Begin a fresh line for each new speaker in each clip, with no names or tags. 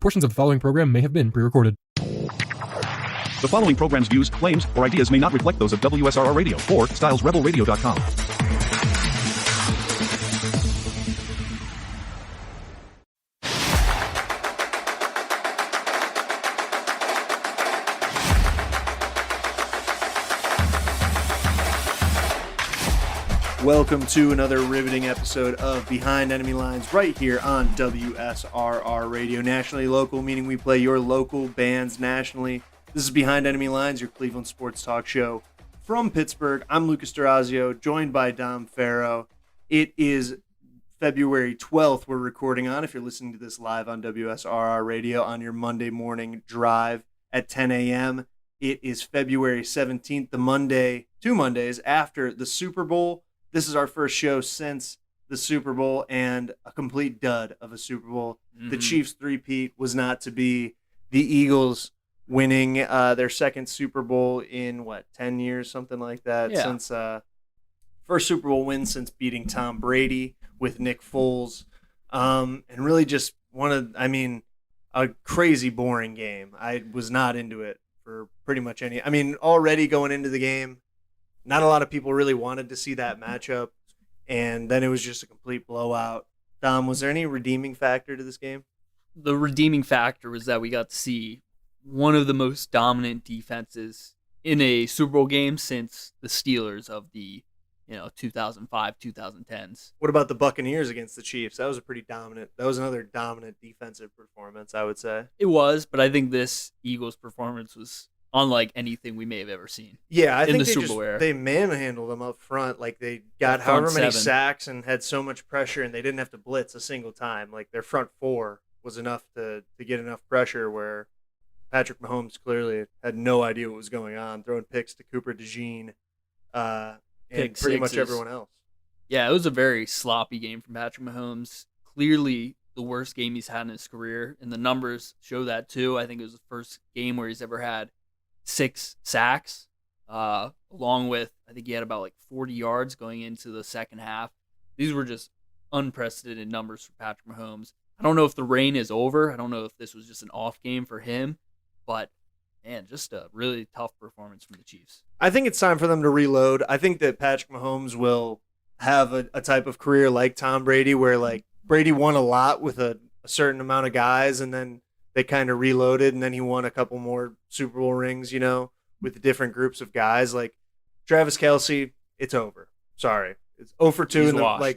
Portions of the following program may have been pre-recorded.
The following program's views, claims, or ideas may not reflect those of WSRR Radio or StylesRebelRadio.com.
Welcome to another riveting episode of Behind Enemy Lines right here on WSRR Radio. Nationally local, meaning we play your local bands nationally. This is Behind Enemy Lines, your Cleveland sports talk show from Pittsburgh. I'm Lucas Durazio, joined by Dom Farrow. It is February 12th we're recording on, if you're listening to this live on WSRR Radio on your Monday morning drive at 10 a.m. It is February 17th, two Mondays after the Super Bowl. This is our first show since the Super Bowl and a complete dud of a Super Bowl. Mm-hmm. The Chiefs three-peat was not to be. The Eagles winning their second Super Bowl in, 10 years, something like that?
Yeah.
Since first Super Bowl win since beating Tom Brady with Nick Foles. And really just a crazy boring game. I was not into it for pretty much any. Already going into the game, not a lot of people really wanted to see that matchup, and then it was just a complete blowout. Dom, was there any redeeming factor to this game?
The redeeming factor was that we got to see one of the most dominant defenses in a Super Bowl game since the Steelers of the 2005, 2010s.
What about the Buccaneers against the Chiefs? That was another dominant defensive performance, I would say.
It was, but I think this Eagles performance was unlike anything we may have ever seen.
Yeah, I think
they
manhandled them up front. Like, they got however many sacks and had so much pressure, and they didn't have to blitz a single time. Like, their front four was enough to get enough pressure where Patrick Mahomes clearly had no idea what was going on, throwing picks to Cooper DeJean and pretty much everyone else.
Yeah, it was a very sloppy game from Patrick Mahomes. Clearly the worst game he's had in his career, and the numbers show that too. I think it was the first game where he's ever had 6 sacks, along with, I think he had about 40 yards going into the second half. These were just unprecedented numbers for Patrick Mahomes. I don't know if the reign is over. I don't know if this was just an off game for him, but man, just a really tough performance from the Chiefs.
I think it's time for them to reload. I think that Patrick Mahomes will have a type of career like Tom Brady, where Brady won a lot with a certain amount of guys, and then they kind of reloaded, and then he won a couple more Super Bowl rings, with the different groups of guys. Like Travis Kelce, it's over. Sorry. It's 0 for 2 in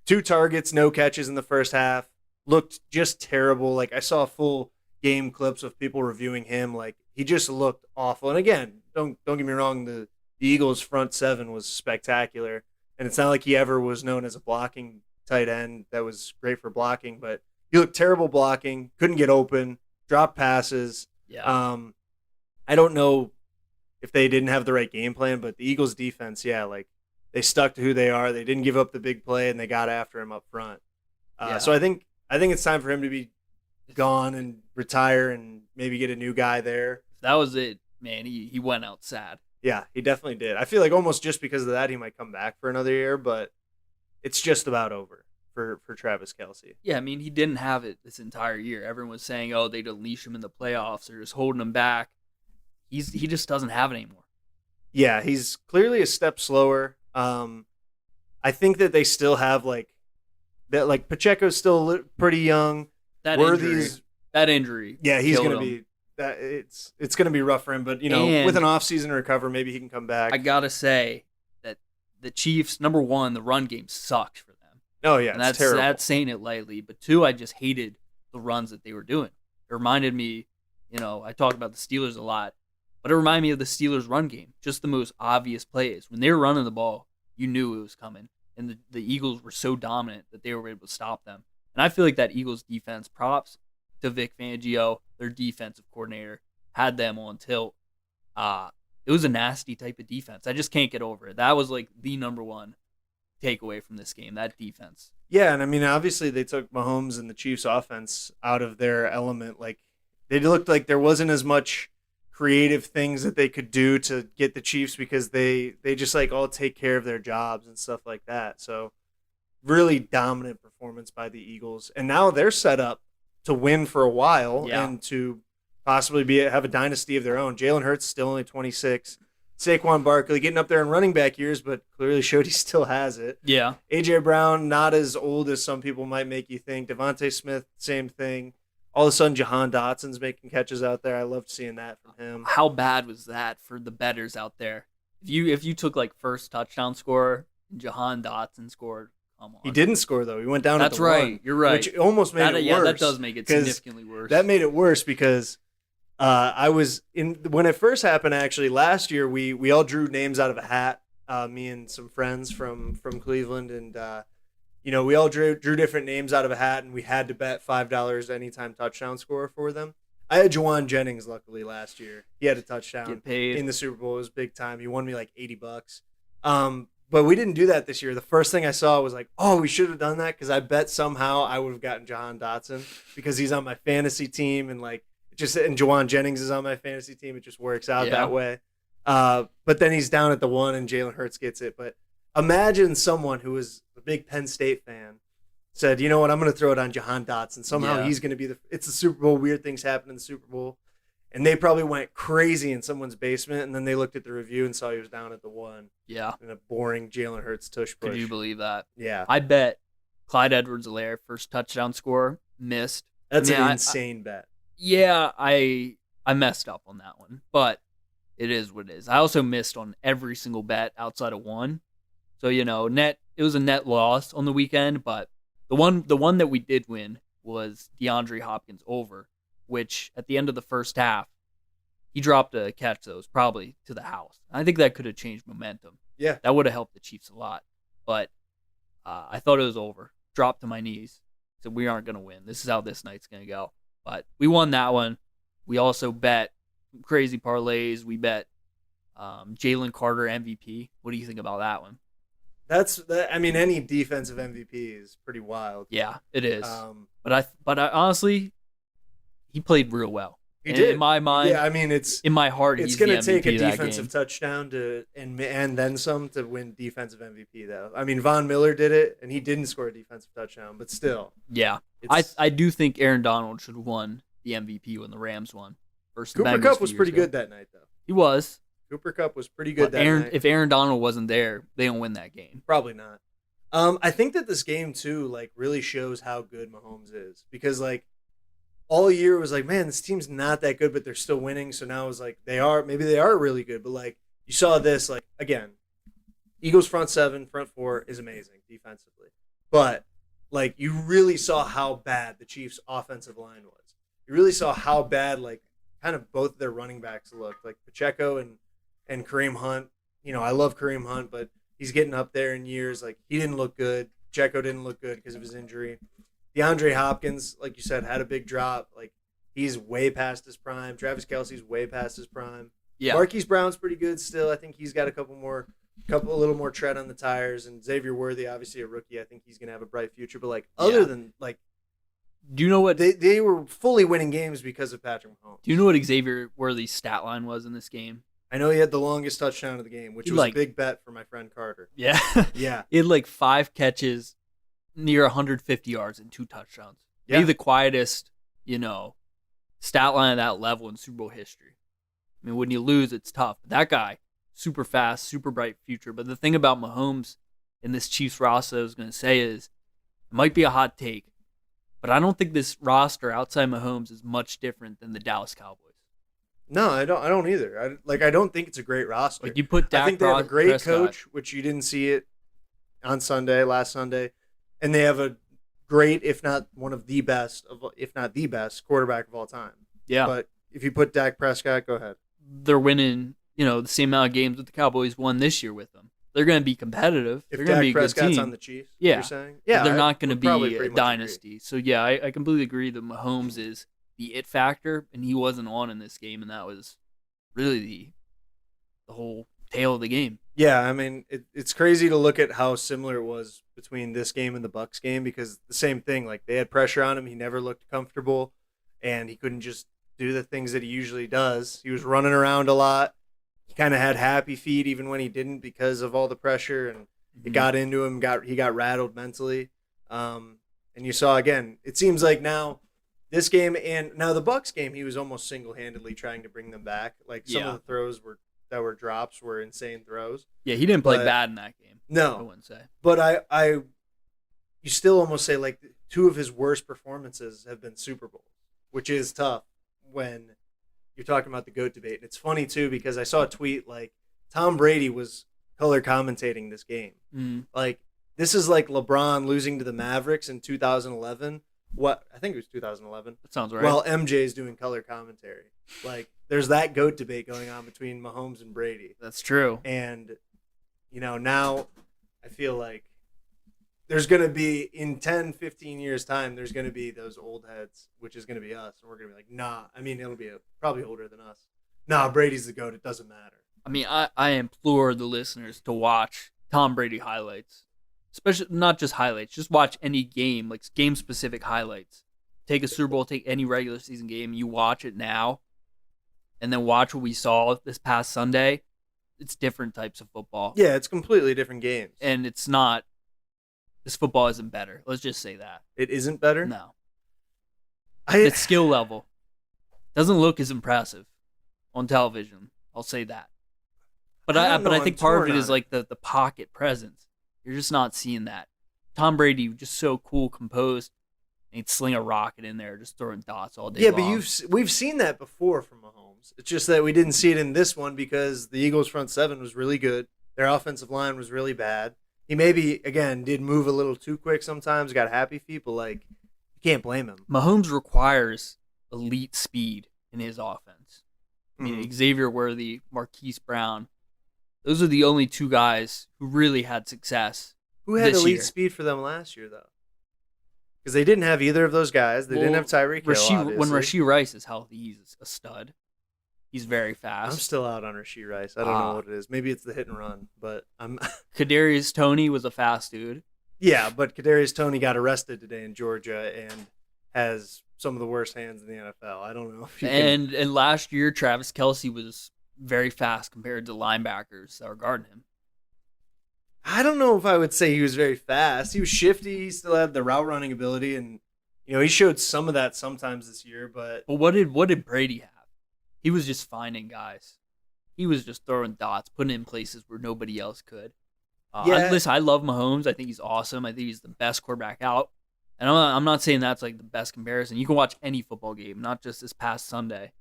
2 targets, no catches in the first half. Looked just terrible. I saw full game clips of people reviewing him. He just looked awful. And again, don't get me wrong, the Eagles' front seven was spectacular. And it's not like he ever was known as a blocking tight end that was great for blocking, but he looked terrible blocking, couldn't get open, dropped passes.
Yeah.
I don't know if they didn't have the right game plan, but the Eagles' defense, they stuck to who they are. They didn't give up the big play, and they got after him up front. So I think it's time for him to be gone and retire and maybe get a new guy there.
That was it, man. He went out sad.
Yeah, he definitely did. I feel like almost just because of that, he might come back for another year, but it's just about over for Travis Kelce.
Yeah, he didn't have it this entire year. Everyone was saying, oh, they'd unleash him in the playoffs or just holding him back. He just doesn't have it anymore.
Yeah, he's clearly a step slower. I think that they still have that. Pacheco's still pretty young.
That injury.
Yeah, he's going to be that. It's going to be rough for him, but with an offseason recover, maybe he can come back.
I gotta say that the Chiefs, number one, the run game sucked for them.
Oh yeah,
and
it's terrible.
That's saying it lightly. But two, I just hated the runs that they were doing. It reminded me, I talk about the Steelers a lot, but it reminded me of the Steelers' run game. Just the most obvious plays. When they were running the ball, you knew it was coming. And the Eagles were so dominant that they were able to stop them. And I feel like that Eagles defense, props to Vic Fangio, their defensive coordinator, had them on tilt. It was a nasty type of defense. I just can't get over it. That was the number one takeaway from this game, that defense.
Yeah, and obviously they took Mahomes and the Chiefs offense out of their element. They looked like there wasn't as much creative things that they could do to get the Chiefs because they just all take care of their jobs and stuff like that. So really dominant performance by the Eagles. And now they're set up to win for a while
Yeah.
and to possibly have a dynasty of their own. Jalen Hurts still only 26. Saquon Barkley getting up there in running back years, but clearly showed he still has it.
Yeah.
A.J. Brown, not as old as some people might make you think. Devontae Smith, same thing. All of a sudden, Jahan Dotson's making catches out there. I loved seeing that from him.
How bad was that for the bettors out there? If you took like first touchdown scorer, Jahan Dotson scored. Come on.
He didn't score, though. He went down
That's
at the
right.
one,
You're right.
which almost made it worse.
Yeah, that does make it significantly worse.
That made it worse because I was when it first happened. Actually, last year we all drew names out of a hat. Me and some friends from Cleveland, and we all drew different names out of a hat, and we had to bet $5 anytime touchdown score for them. I had Juwan Jennings luckily last year. He had a touchdown
Get paid.
in the Super Bowl. It was big time. He won me like $80. But we didn't do that this year. The first thing I saw was like, oh, we should have done that because I bet somehow I would have gotten Jahan Dotson because he's on my fantasy team and Juwan Jennings is on my fantasy team. It just works out that way. But then he's down at the one and Jalen Hurts gets it. But imagine someone who was a big Penn State fan said, you know what, I'm going to throw it on Jahan Dotson. Somehow he's going to be it's the Super Bowl. Weird things happen in the Super Bowl. And they probably went crazy in someone's basement, and then they looked at the review and saw he was down at the one.
Yeah.
In a boring Jalen Hurts tush push.
Could you believe that?
Yeah.
I bet Clyde Edwards-Helaire, first touchdown scorer, missed.
That's an insane bet.
Yeah, I messed up on that one, but it is what it is. I also missed on every single bet outside of one. So, it was a net loss on the weekend, but the one that we did win was DeAndre Hopkins over, which at the end of the first half, he dropped a catch that was probably to the house. I think that could have changed momentum.
Yeah.
That would have helped the Chiefs a lot. But I thought it was over. Dropped to my knees. Said we aren't going to win. This is how this night's going to go. But we won that one. We also bet crazy parlays. We bet Jalen Carter MVP. What do you think about that one?
Any defensive MVP is pretty wild.
Yeah, it is. But I honestly, he played real well.
He did.
In my mind,
yeah, it's
in my heart,
it's
going to
take a defensive touchdown and then some to win defensive MVP though. Von Miller did it and he didn't score a defensive touchdown, but still.
Yeah. I do think Aaron Donald should have won the MVP when the Rams won.
Cooper Kupp was pretty good that night though.
He was.
Cooper Kupp was pretty good that night.
If Aaron Donald wasn't there, they don't win that game.
Probably not. I think that this game too really shows how good Mahomes is because all year it was man, this team's not that good, but they're still winning. So now it's they are really good. But you saw this, again, Eagles front seven, front four is amazing defensively. But you really saw how bad the Chiefs offensive line was. You really saw how bad kind of both of their running backs looked. Pacheco and Kareem Hunt. I love Kareem Hunt, but he's getting up there in years. He didn't look good. Pacheco didn't look good because of his injury. DeAndre Hopkins, like you said, had a big drop. He's way past his prime. Travis Kelce's way past his prime.
Yeah.
Marquise Brown's pretty good still. I think he's got a little more tread on the tires. And Xavier Worthy, obviously a rookie. I think he's gonna have a bright future. But other than
do you know what
they were fully winning games because of Patrick Mahomes?
Do you know what Xavier Worthy's stat line was in this game?
I know he had the longest touchdown of the game, which was a big bet for my friend Carter.
Yeah.
Yeah.
He had 5 catches, near 150 yards and 2 touchdowns.
Yeah.
Maybe the quietest, stat line at that level in Super Bowl history. When you lose, it's tough. But that guy, super fast, super bright future. But the thing about Mahomes in this Chiefs roster I was going to say is, it might be a hot take, but I don't think this roster outside Mahomes is much different than the Dallas Cowboys.
No, I don't either. I don't think it's a great roster.
You put Dak
I think they have a great
Prescott.
coach, which you didn't see it on last Sunday. And they have a great, if not one of the best, if not the best, quarterback of all time.
Yeah.
But if you put Dak Prescott, go ahead.
They're winning, the same amount of games that the Cowboys won this year with them. They're going to be competitive.
If
they're going to be a
Dak
good
Prescott's
team.
on the Chiefs,
yeah.
you're saying? Yeah,
they're not going to
probably
be
pretty
a
much
dynasty.
agree.
So, yeah, I completely agree that Mahomes is the it factor, and he wasn't on in this game, and that was really the whole tale of the game.
Yeah, it's crazy to look at how similar it was between this game and the Bucs game because the same thing. They had pressure on him. He never looked comfortable, and he couldn't just do the things that he usually does. He was running around a lot. He kind of had happy feet even when he didn't because of all the pressure, and it got into him. He got rattled mentally. And you saw, again, it seems like now This game and now the Bucks game, he was almost single-handedly trying to bring them back. Like some of the throws that were drops were insane throws.
Yeah, he didn't play bad in that game.
No,
I wouldn't say.
But you still almost say like two of his worst performances have been Super Bowls, which is tough when you're talking about the GOAT debate. And it's funny too because I saw a tweet like Tom Brady was color commentating this game. Like this is like LeBron losing to the Mavericks in 2011. I think it was 2011.
That sounds right.
Well, MJ is doing color commentary. Like there's that GOAT debate going on between Mahomes and Brady.
That's true.
And now I feel like there's going to be in 10, 15 years time, there's going to be those old heads, which is going to be us. And we're going to be like, nah, I mean, it'll be probably older than us. Nah, Brady's the GOAT. It doesn't matter.
I mean, I implore the listeners to watch Tom Brady highlights, especially not just highlights. Just watch any game, like game-specific highlights. Take a Super Bowl, take any regular season game. You watch it now, and then watch what we saw this past Sunday. It's different types of football.
Yeah, it's completely different games.
And it's not, this football isn't better. Let's just say that.
It isn't better?
No. Its skill level doesn't look as impressive on television. I'll say that. But I think part of it is like the pocket presence. You're just not seeing that. Tom Brady just so cool, composed, and he'd sling a rocket in there, just throwing dots all day long.
Yeah, but we've seen that before from Mahomes. It's just that we didn't see it in this one because the Eagles' front seven was really good. Their offensive line was really bad. He maybe, again, did move a little too quick sometimes, got happy feet, but, like, you can't blame him.
Mahomes requires elite speed in his offense. I mean, Xavier Worthy, Marquise Brown, those are the only two guys who really had success.
Who had elite speed for them last year, though? Because they didn't have either of those guys. They didn't have Tyreek Hill, obviously.
When Rashee Rice is healthy, he's a stud. He's very fast.
I'm still out on Rashee Rice. I don't know what it is. Maybe it's the hit and run, but I'm.
Kadarius Toney was a fast dude.
Yeah, but Kadarius Toney got arrested today in Georgia and has some of the worst hands in the NFL. I don't know if you
and last year, Travis Kelce was very fast compared to linebackers that were guarding him.
I don't know if I would say he was very fast. He was shifty. He still had the route running ability, and he showed some of that sometimes this year. But
what did Brady have? He was just finding guys. He was just throwing dots, putting in places where nobody else could. Listen, I love Mahomes. I think he's awesome. I think he's the best quarterback out. And I'm not saying that's like the best comparison. You can watch any football game, not just this past Sunday.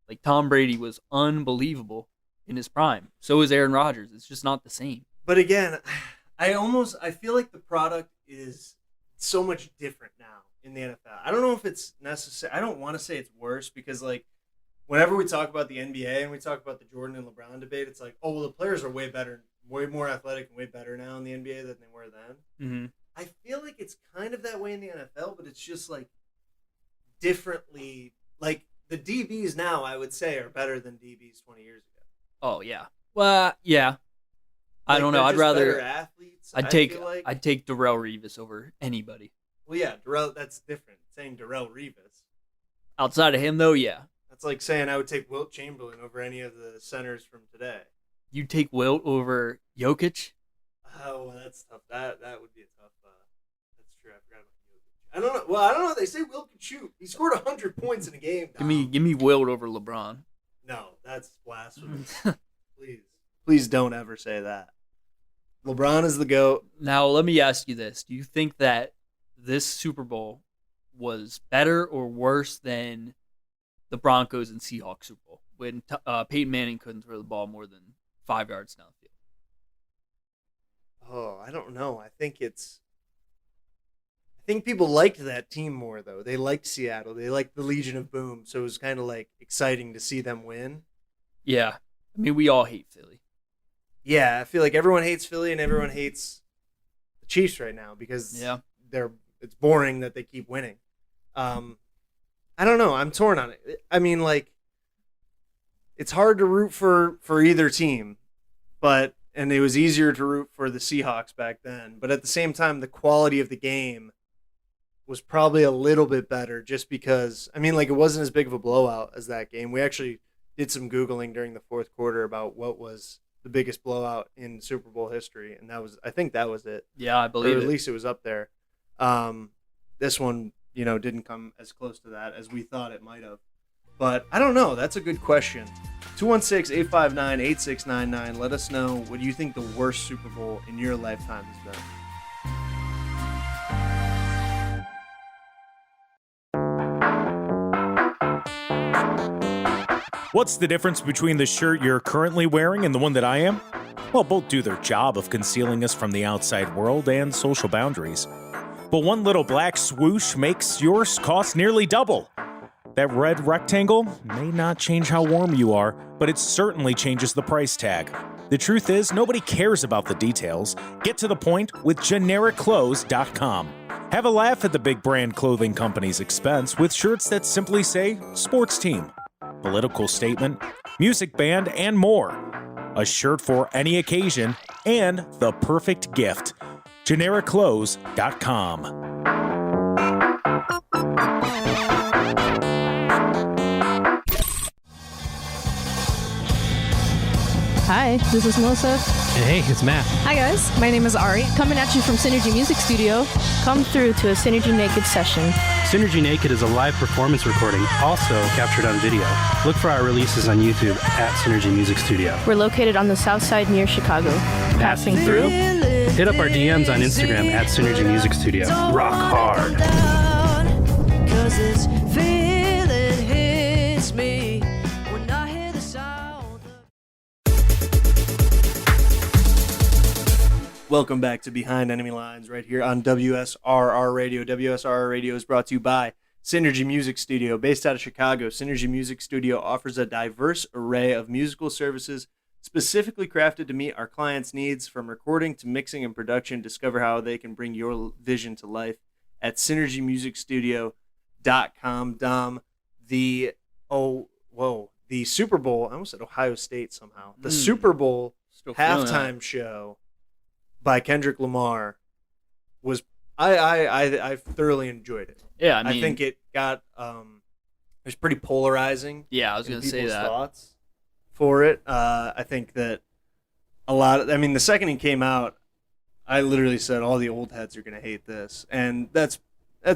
Like Tom Brady was unbelievable in his prime. So is Aaron Rodgers. It's just not the same.
But again, I feel like the product is so much different now in the NFL. I don't know if it's necessary. I don't want to say it's worse because like whenever we talk about the NBA and we talk about the Jordan and LeBron debate, it's like, oh, well, the players are way better, way more athletic and way better now in the NBA than they were then.
Mm-hmm.
I feel like it's kind of that way in the NFL, but it's just like differently. Like the DBs now, I would say, are better than DBs 20 years ago.
Oh, yeah. Well, yeah. I don't know. I'd rather athletes. I'd take Darrelle Revis over anybody.
Well, yeah, Darrelle. That's different. Saying Darrelle Revis.
Outside of him, though, yeah.
That's like saying I would take Wilt Chamberlain over any of the centers from today.
You'd take Wilt over Jokic?
Oh, well, that's tough. That would be a tough. That's true. I forgot about Jokic. I don't know. Well, I don't know. They say Wilt could shoot. He scored 100 points in a game.
Give me Wilt over LeBron.
No, that's blasphemous. Please don't ever say that. LeBron is the GOAT.
Now, let me ask you this. Do you think that this Super Bowl was better or worse than the Broncos and Seahawks Super Bowl when Peyton Manning couldn't throw the ball more than 5 yards downfield?
Oh, I don't know. I think people liked that team more, though. They liked Seattle. They liked the Legion of Boom, so it was kind of like exciting to see them win.
Yeah. I mean, we all hate Philly.
Yeah, I feel like everyone hates Philly and everyone hates the Chiefs right now because it's boring that they keep winning. I don't know. I'm torn on it. I mean, like, it's hard to root for either team, and it was easier to root for the Seahawks back then. But at the same time, the quality of the game was probably a little bit better just because, I mean, like, it wasn't as big of a blowout as that game. We actually did some Googling during the fourth quarter about what was the biggest blowout in Super Bowl history, and I think that was it.
Yeah, I believe it.
Or at least it was up there. This one, didn't come as close to that as we thought it might have. But I don't know. That's a good question. 216-859-8699. Let us know what you think the worst Super Bowl in your lifetime has been.
What's the difference between the shirt you're currently wearing and the one that I am? Well, both do their job of concealing us from the outside world and social boundaries. But one little black swoosh makes yours cost nearly double. That red rectangle may not change how warm you are, but it certainly changes the price tag. The truth is, nobody cares about the details. Get to the point with GenericClothes.com. Have a laugh at the big brand clothing company's expense with shirts that simply say sports team, political statement, music band, and more. A shirt for any occasion and the perfect gift. GenericClothes.com.
Hi, this is Melissa.
Hey, it's Matt.
Hi guys, my name is Ari.
Coming at you from Synergy Music Studio.
Come through to a Synergy Naked session.
Synergy Naked is a live performance recording, also captured on video. Look for our releases on YouTube at Synergy Music Studio.
We're located on the south side near Chicago. Passing through.
Hit up our DMs on Instagram at Synergy Music Studio. Rock hard.
Welcome back to Behind Enemy Lines right here on WSRR Radio. WSRR Radio is brought to you by Synergy Music Studio. Based out of Chicago, Synergy Music Studio offers a diverse array of musical services specifically crafted to meet our clients' needs. From recording to mixing and production, discover how they can bring your vision to life at synergymusicstudio.com. Dom, the Super Bowl, I almost said Ohio State somehow. The Super Bowl halftime show by Kendrick Lamar was I thoroughly enjoyed it.
Yeah,
I think it got it was pretty polarizing.
Yeah, I was going to say that.
Thoughts for it. I think that the second he came out, I literally said all the old heads are going to hate this, and that's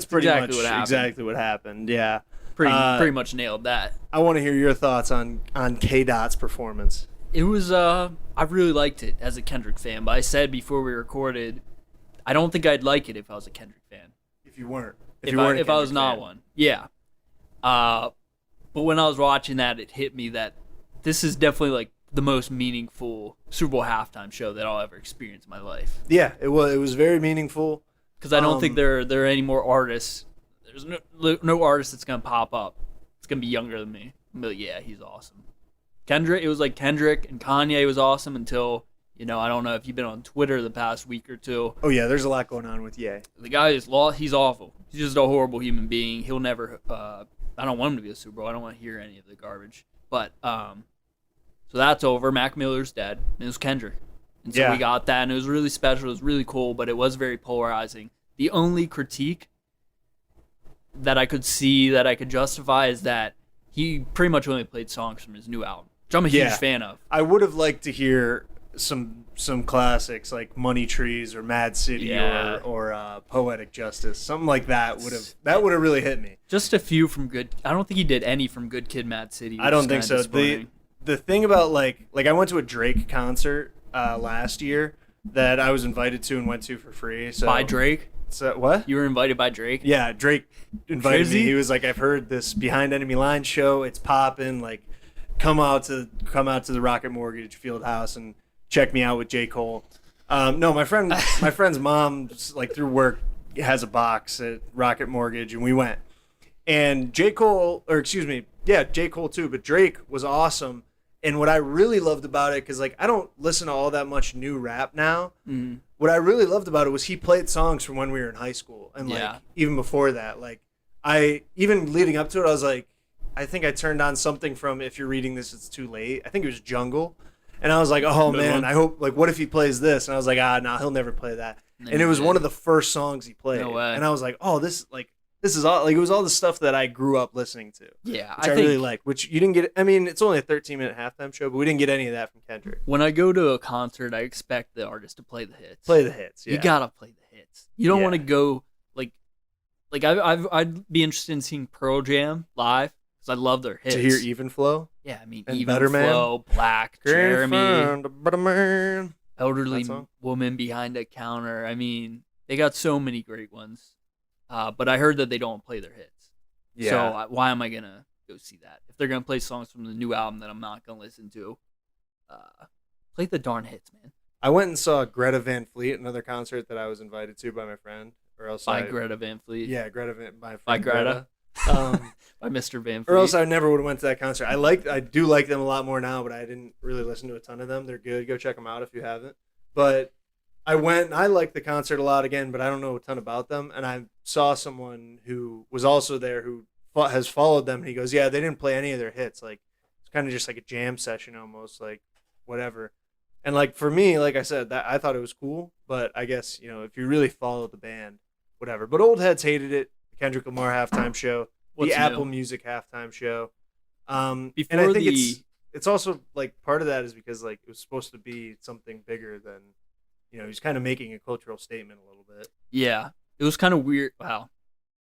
pretty much exactly what happened. Yeah,
pretty much nailed that.
I want to hear your thoughts on K-Dot's performance.
It was I really liked it as a Kendrick fan, but I said before we recorded, I don't think I'd like it if I was a Kendrick fan.
If you weren't.
If I was not one. Yeah. But when I was watching that, it hit me that this is definitely like the most meaningful Super Bowl halftime show that I'll ever experience in my life.
Yeah, it was very meaningful.
Because I don't think there are any more artists. There's no artist that's going to pop up. It's going to be younger than me. But yeah, he's awesome. Kendrick, it was like Kendrick and Kanye was awesome until, I don't know if you've been on Twitter the past week or two.
Oh, yeah, there's a lot going on with Ye.
The guy is lost. He's awful. He's just a horrible human being. He'll never, I don't want him to be a Super Bowl. I don't want to hear any of the garbage. But, so that's over. Mac Miller's dead. And it was Kendrick. And so we got that, and it was really special. It was really cool, but it was very polarizing. The only critique that I could see that I could justify is that he pretty much only played songs from his new album, which I'm a huge fan of.
I would have liked to hear some classics like Money Trees or Mad City or Poetic Justice. Something like that would have really hit me.
Just a few from Good. I don't think he did any from Good Kid, Mad City.
I don't think so. The thing about like I went to a Drake concert last year that I was invited to and went to for free. So
by Drake?
So what?
You were invited by Drake?
Yeah, Drake invited me. He was like, "I've heard this Behind Enemy Lines show. It's popping. Like, come out to the Rocket Mortgage Field House and check me out with J. Cole." No, my friend's mom, like through work, has a box at Rocket Mortgage, and we went. And J. Cole too, but Drake was awesome. And what I really loved about it, because like I don't listen to all that much new rap now. Mm-hmm. What I really loved about it was he played songs from when we were in high school, and like even before that, like even leading up to it, I was like, I think I turned on something from If You're Reading This, It's Too Late. I think it was Jungle, and I was like, oh man, I hope what if he plays this? And I was like, no, he'll never play that. And it was one of the first songs he played, and I was like, oh, this is all like it was all the stuff that I grew up listening to.
Yeah,
which I really like. Which you didn't get. I mean, it's only a 13-minute halftime show, but we didn't get any of that from Kendrick.
When I go to a concert, I expect the artist to play the hits.
Play the hits. Yeah.
You gotta play the hits. You don't want to go like Like I'd be interested in seeing Pearl Jam live because I love their hits.
To hear Even Flow?
Yeah, I mean,
and
Even
Better Man?
Flow, Black, Jeremy,
Can't find a better man.
Elderly
That song?
Woman Behind a Counter. I mean, they got so many great ones. But I heard that they don't play their hits.
Yeah.
So why am I going to go see that? If they're going to play songs from the new album that I'm not going to listen to, play the darn hits, man.
I went and saw Greta Van Fleet, another concert that I was invited to by my friend. Or else
By Greta Van Fleet.
Yeah, Greta Van my friend
By Greta. By Mr. Van Fleet.
Or else I never would have went to that concert. I do like them a lot more now, but I didn't really listen to a ton of them. They're good. Go check them out if you haven't. But I went and I liked the concert a lot again, but I don't know a ton about them. And I saw someone who was also there who has followed them, and he goes, yeah, they didn't play any of their hits. Like, it's kind of just like a jam session almost, like whatever. And like for me, like I said, that I thought it was cool, but I guess, if you really follow the band, whatever. But old heads hated it. The Kendrick Lamar halftime show,
What's
the
new?
Apple Music halftime show. And
Before
I think it's also like part of that is because like it was supposed to be something bigger than, he's kind of making a cultural statement a little bit.
Yeah, it was kind of weird. Wow,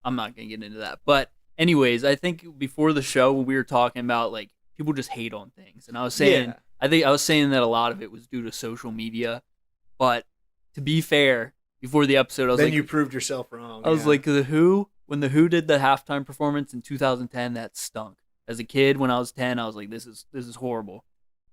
I'm not gonna get into that. But anyways, I think before the show we were talking about like people just hate on things, and I was saying,
Yeah.
I think I was saying that a lot of it was due to social media. But to be fair, before the episode, I was
Then
like,
you proved yourself wrong.
I was like, when the Who did the halftime performance in 2010, that stunk. As a kid, when I was 10, I was like, this is horrible.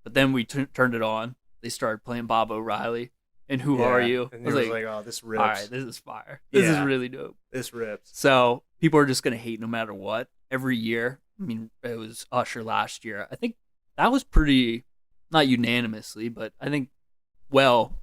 But then we turned it on. They started playing Bob O'Reilly. And Who Are You?
And
I was
you was like, oh, this rips.
all right, this is fire. This is
Yeah.
really dope.
This rips.
So people are just going to hate no matter what. Every year. I mean, it was Usher last year. I think that was pretty, not unanimously, but I think well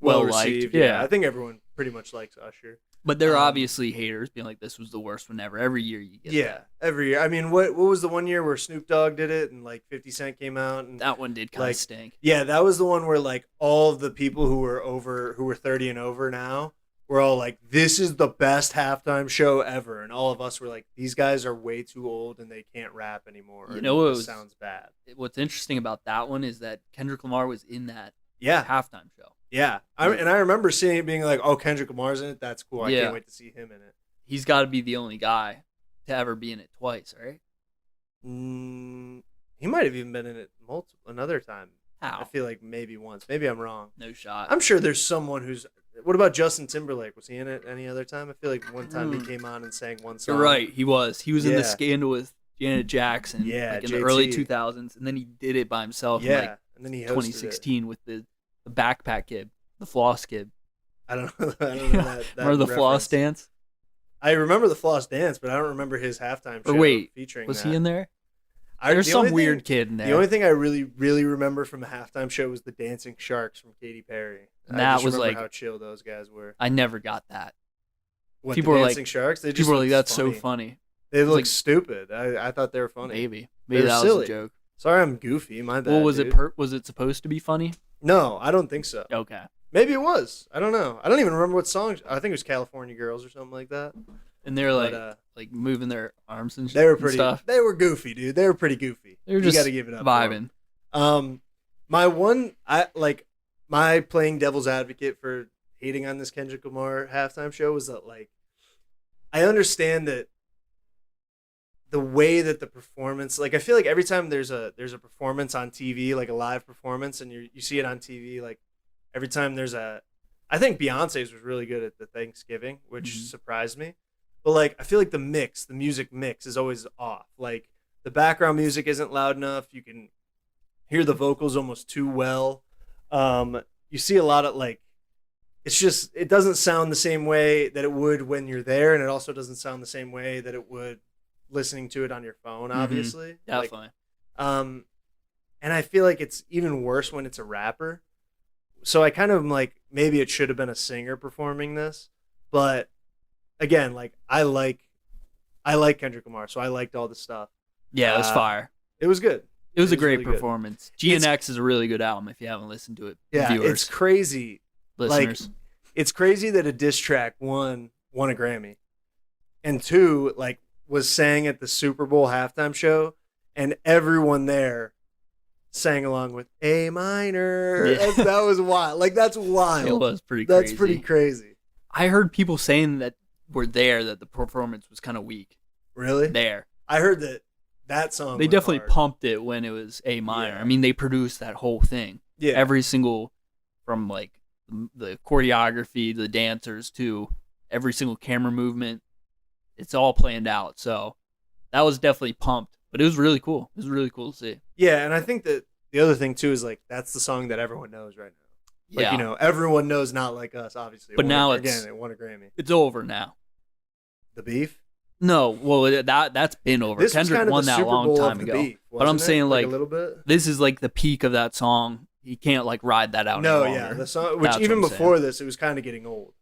liked.
received. Yeah. I think everyone pretty much likes Usher.
But there are obviously haters being like, this was the worst one ever. Every year you get that.
Every year. I mean, what was the one year where Snoop Dogg did it and like 50 Cent came out and
That one did kind of
like,
stink.
Yeah, that was the one where like all of the people who were 30 and over now were all like, this is the best halftime show ever, and all of us were like, these guys are way too old and they can't rap anymore.
You know what
this
was-
sounds bad.
What's interesting about that one is that Kendrick Lamar was in that
Yeah,
halftime show.
yeah. I remember seeing it being like, oh, Kendrick Lamar's in it. That's cool. I
Yeah.
can't wait to see him in it.
He's got to be the only guy to ever be in it twice, right?
He might have even been in it another time.
How?
I feel like maybe once. Maybe I'm wrong.
No shot.
I'm sure there's someone who's. What about Justin Timberlake? Was he in it any other time? I feel like one time he came on and sang one song.
You're right. He was. He was in
Yeah.
the scandal with Janet Jackson.
Yeah,
like in the
JT.
early 2000s, and then he did it by himself.
Yeah,
in like
and then he hosted
2016 with the backpack kid, the floss kid.
it. I don't know. I don't know that.
Remember the floss
reference.
dance?
I remember the floss dance, but I don't remember his halftime show
Or wait,
featuring.
was
that.
he in there?
I,
There's
the
some
only
weird
thing,
kid in there.
The only thing I really, really remember from the halftime show was the Dancing Sharks from Katy Perry.
And
I
that
just
was
remember
like-
how chill those guys were.
I never got that.
What,
people
the
were like-
Dancing Sharks? They just
People were like,
looked
"That's so funny."
They look
like-
stupid. I thought they were funny.
Maybe
They're
that was
silly.
a joke.
Sorry, I'm goofy. My bad.
Well, was
dude.
it was it supposed to be funny?
No, I don't think so.
Okay.
Maybe it was. I don't know. I don't even remember what song. I think it was California Girls or something like that.
And they're like
But,
moving their arms and
they were
and
pretty.
stuff.
They were goofy, dude. They were pretty goofy.
They were
You
just
got to give it up. for 'em.
vibing.
My playing devil's advocate for hating on this Kendrick Lamar halftime show was that like I understand that the way that the performance, like I feel like every time there's a performance on TV, like a live performance, and you see it on TV, like every time I think Beyonce's was really good at the Thanksgiving, which surprised me. But like I feel like the music mix is always off. Like the background music isn't loud enough. You can hear the vocals almost too well. You see a lot of like, it doesn't sound the same way that it would when you're there, and it also doesn't sound the same way that it would listening to it on your phone, obviously.
Definitely.
And I feel like it's even worse when it's a rapper. So I kind of am like, maybe it should have been a singer performing this, but again, like I like Kendrick Lamar, so I liked all the stuff.
Yeah, it was fire.
It was good.
It was a
was
great
really good.
performance. GNX is a really good album if you haven't listened to it.
Yeah,
viewers,
it's crazy.
listeners.
It's crazy that a diss track won a Grammy, and two, like, was sang at the Super Bowl halftime show, and everyone there sang along with A minor.
Yeah.
That was wild. Like, that's wild.
It was pretty crazy.
That's pretty crazy.
I heard people saying that were there that the performance was kind of weak.
Really?
There.
I heard that song.
They
went
definitely
hard.
pumped it when it was A minor.
Yeah.
I mean, they produced that whole thing.
Yeah.
Every single, from like the choreography, the dancers, to every single camera movement. It's all planned out. So that was definitely pumped. But it was really cool. It was really cool to see.
Yeah, and I think that the other thing too is like that's the song that everyone knows right now. Like,
Yeah.
everyone knows Not Like Us, obviously.
But now
it
it's-
won a Grammy.
It's over now.
The Beef?
No, well, that's been over.
This was
Kendrick
kind of
won
the
that
Super
long
Bowl
time
of the
ago.
Beef,
But I'm
wasn't it?
saying, like,
a little bit.
this is like the peak of that song. You can't like ride that out.
No,
any
yeah,
longer.
the song, which
That's
even
what I'm
before
saying.
this, it was kind of getting old.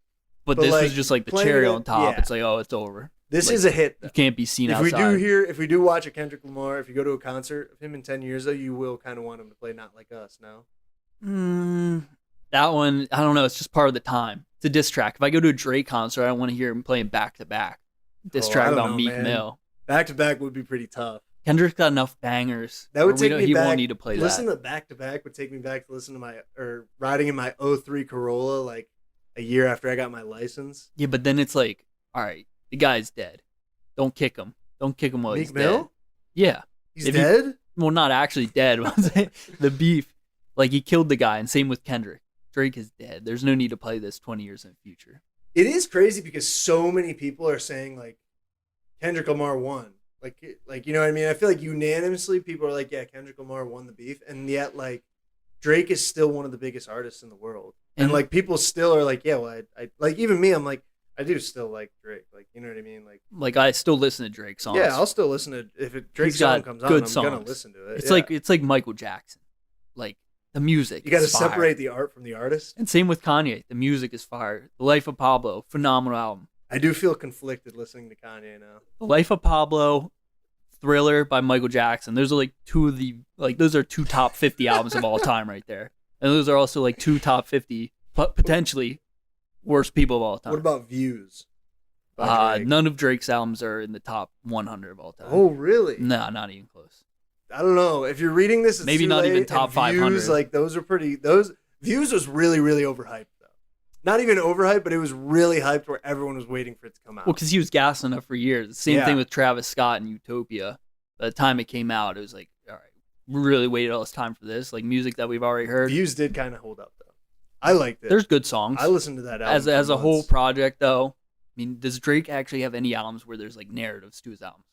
But
but,
this
like,
was just like the
playing
cherry
it-
on top.
yeah.
It's like, oh, it's over.
This
Like,
is a hit. Though.
You can't be seen
If
outside.
we do watch a Kendrick Lamar, if you go to a concert of him in 10 years, though, you will kind of want him to play Not Like Us. No.
That one, I don't know. It's just part of the time. It's a diss track. If I go to a Drake concert, I don't want to hear him playing back to back. Diss
I
track
don't
about
know,
Meek
man.
Mill.
Back to back would be pretty tough.
Kendrick's got enough bangers.
That would
where
take me
he
back.
won't need to play
listen
that.
to back to back would take me back to listen to riding in my '03 Corolla like a year after I got my license.
Yeah, but then it's like, all right, the guy's dead. Don't kick him. Don't kick him while
Meek
he's
Mill?
dead. Yeah.
He's
If you-
dead.
Well, not actually dead. But I'm saying the beef, like he killed the guy, and same with Kendrick. Drake is dead. There's no need to play this 20 years in the future.
It is crazy because so many people are saying like Kendrick Lamar won. Like you know what I mean? I feel like unanimously people are like, yeah, Kendrick Lamar won the beef, and yet like Drake is still one of the biggest artists in the world, and like people still are like, yeah, well, I like even me, I'm like, I do still like Drake, like you know what I mean? Like
I still listen to Drake songs.
yeah, I'll still listen to if a Drake
He's got
song comes on,
good
I'm
songs.
gonna listen to it.
It's
Yeah.
like Michael Jackson. Like the music.
you got to
is fire.
separate the art from the artist.
And same with Kanye. The music is fire. The Life of Pablo, phenomenal album.
I do feel conflicted listening to Kanye now.
The Life of Pablo, Thriller by Michael Jackson. Those are like those are two top 50 albums of all time right there. And those are also like two top 50 potentially worst people of all time.
What about Views? by Drake?
None of Drake's albums are in the top 100 of all time.
Oh, really?
No, not even close.
I don't know. If you're reading this, it's
Maybe
too
not
late,
even top
and
500.
Views, like those are pretty. Those Views was really, really overhyped though. Not even overhyped, but it was really hyped where everyone was waiting for it to come out.
Well, because he was gassing up for years. The same
Yeah.
thing with Travis Scott and Utopia. By the time it came out, it was like, all right, we really waited all this time for this. Like music that we've already heard.
Views did kind of hold up though. I liked it.
There's good songs.
I listened to that album
as
for
a whole
months.
project, though. I mean, does Drake actually have any albums where there's like narratives to his albums?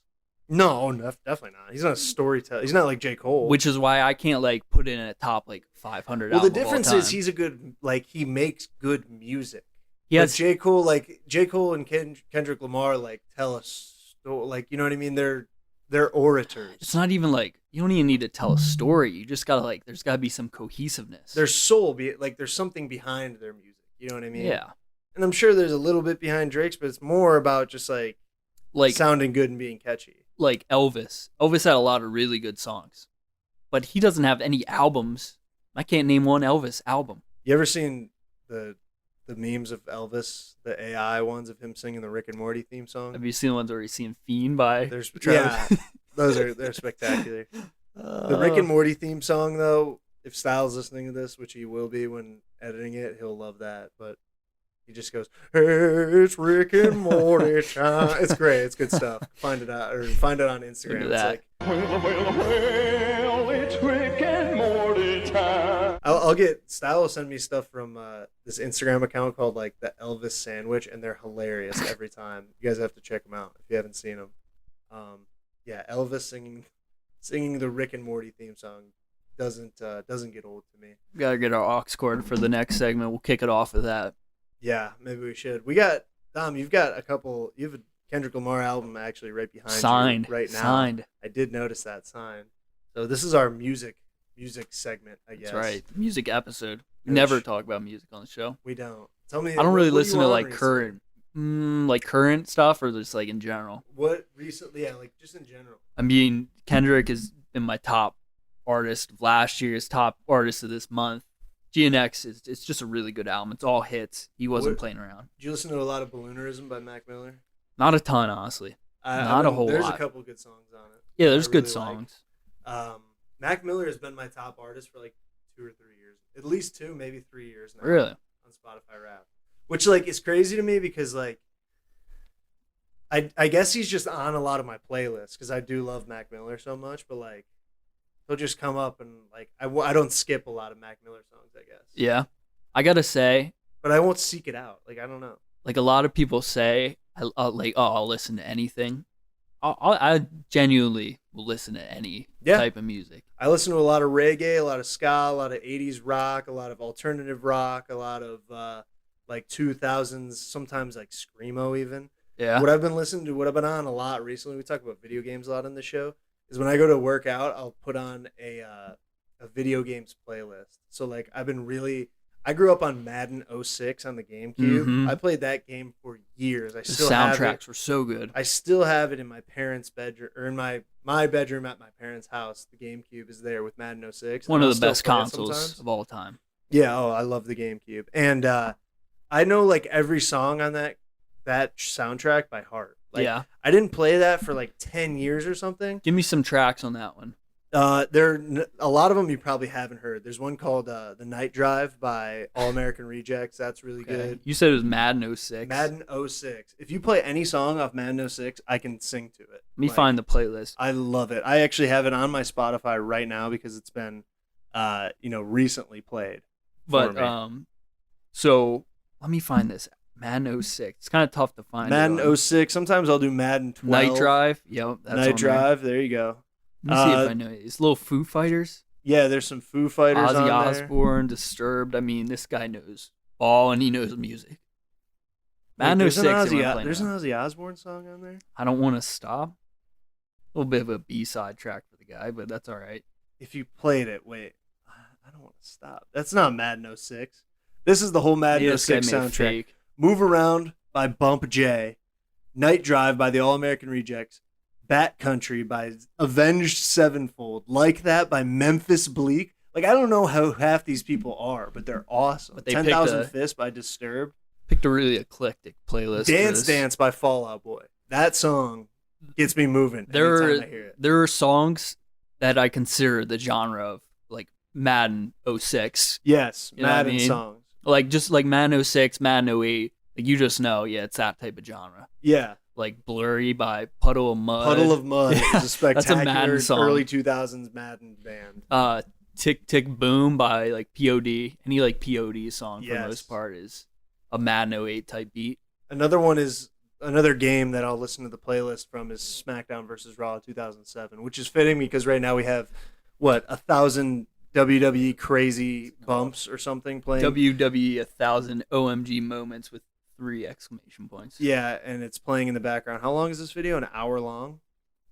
No, definitely not. He's not a storyteller. He's not like J. Cole.
Which is why I can't like put in a top like 500
well, the
album of all
difference
time.
is he's a good he makes good music.
He
But
has
J. Cole and Kendrick Lamar tell us you know what I mean. They're orators.
It's not even like you don't even need to tell a story. You just gotta there's gotta be some cohesiveness.
Their soul there's something behind their music. You know what I mean?
yeah,
And I'm sure there's a little bit behind Drake's, but it's more about just
like
sounding good and being catchy.
like Elvis. Elvis had a lot of really good songs, but he doesn't have any albums. I can't name one Elvis album.
You ever seen the memes of Elvis, the AI ones of him singing the Rick and Morty theme song?
Have you seen the ones where he's seeing Fiend by
There's
Travis?
they're spectacular. The Rick and Morty theme song though, if Styles listening to this, which he will be when editing it, he'll love that. But he just goes, "Hey, it's Rick and Morty time." It's great. It's good stuff. Find it out or find it on Instagram.
Look at
It's like I'll get Style will send me stuff from this Instagram account called the Elvis Sandwich, and they're hilarious every time. You guys have to check them out if you haven't seen them. Yeah, Elvis singing the Rick and Morty theme song doesn't get old to me.
Gotta get our aux cord for the next segment. We'll kick it off with that.
Yeah, maybe we should. We got Dom. You have a Kendrick Lamar album actually right behind
Signed.
you right now.
Signed.
I did notice that sign. So this is our music segment, I guess.
That's right. Music episode. We
Which-
never talk about music on the show.
We don't. Tell me.
I don't really
what do you
listen to
want
current,
recently?
current stuff or just in general.
What recently? Yeah, just in general.
I mean, Kendrick has been my top artist of last year's top artist of this month. GNX it's just a really good album. It's all hits. He wasn't
What-
playing around.
Did you listen to a lot of Balloonerism by Mac Miller?
Not a ton, honestly. Not a whole
There's
lot.
a couple good songs on it.
Yeah, there's
I
good
really
songs.
Mac Miller has been my top artist for 2 or 3 years, at least 2, maybe 3 years now.
Really?
On Spotify Rap, which is crazy to me because I guess he's just on a lot of my playlists because I do love Mac Miller so much. But like, he'll just come up and like I don't skip a lot of Mac Miller songs, I guess.
Yeah, I gotta say,
But I won't seek it out. Like I don't know.
like a lot of people say, I'll listen to anything. I genuinely will listen to any type of music.
I listen to a lot of reggae, a lot of ska, a lot of 80s rock, a lot of alternative rock, a lot of like 2000s, sometimes like screamo even.
Yeah.
What I've been listening to, what I've been on a lot recently, we talk about video games a lot on the show, is when I go to work out, I'll put on a video games playlist. So like I grew up on Madden 06 on the GameCube.
Mhm.
I played that game for years.
The soundtracks were so good.
I still have it in my parents' bedroom, or in my bedroom at my parents' house. The GameCube is there with Madden 06.
One
and
of
I'll
the best
still play it
consoles
sometimes.
of all time.
Yeah, I love the GameCube. And I know like every song on that soundtrack by heart. Like,
Yeah.
I didn't play that for like 10 years or something.
Give me some tracks on that one.
A lot of them you probably haven't heard. There's one called The Night Drive by All American Rejects. That's really good.
You said it was Madden 06.
Madden 06. If you play any song off Madden 06, I can sing to it.
Let me
Like,
find the playlist.
I love it. I actually have it on my Spotify right now because it's been recently played.
But
for me.
so let me find this. Madden 06. It's kind of tough to find.
Madden 06. Sometimes I'll do Madden 12.
Night Drive. Yep. That's
Night
on there.
Drive. There you go.
Let me see if I know it. It's little Foo Fighters.
Yeah, there's some Foo Fighters on
Ozzy
there.
Osbourne, Disturbed. I mean, this guy knows ball and he knows music. Madden 06.
There's
is
an
what I'm playing now.
Ozzy Osbourne song on there.
I don't want to stop. A little bit of a B-side track for the guy, but that's all right.
If you played it, wait. I don't want to stop. That's not Madden 06. This is the whole Madden
Maybe this guy
06
made it
soundtrack.
fake.
Move Around by Bump J. Night Drive by the All American Rejects. Bat Country by Avenged Sevenfold. Like That by Memphis Bleak. Like, I don't know how half these people are, but they're awesome.
But they
10,000
picked
Fists by Disturbed.
Picked a really eclectic playlist. for
Dance
this.
Dance by Fall Out Boy. That song gets me moving
There
anytime I hear it.
are songs that I consider the genre of like Madden 06.
Yes,
You know what I
Madden
mean?
songs.
Like just like Madden 06, Madden 08. Like you just know, yeah, it's that type of genre.
Yeah.
Like Blurry by Puddle of Mud.
Puddle of Mud
Yeah,
is a spectacular
Madden song.
early 2000s Madden band.
Tick Tick Boom by like POD. Any like POD song for the
Yes.
most part is a Madden 08 type beat.
Another one is another game that I'll listen to the playlist from is SmackDown versus Raw 2007, which is fitting because right now we have 1,000 WWE crazy bumps or something playing.
WWE 1000 OMG moments with 3 exclamation points.
Yeah, and it's playing in the background. How long is this video? An hour long?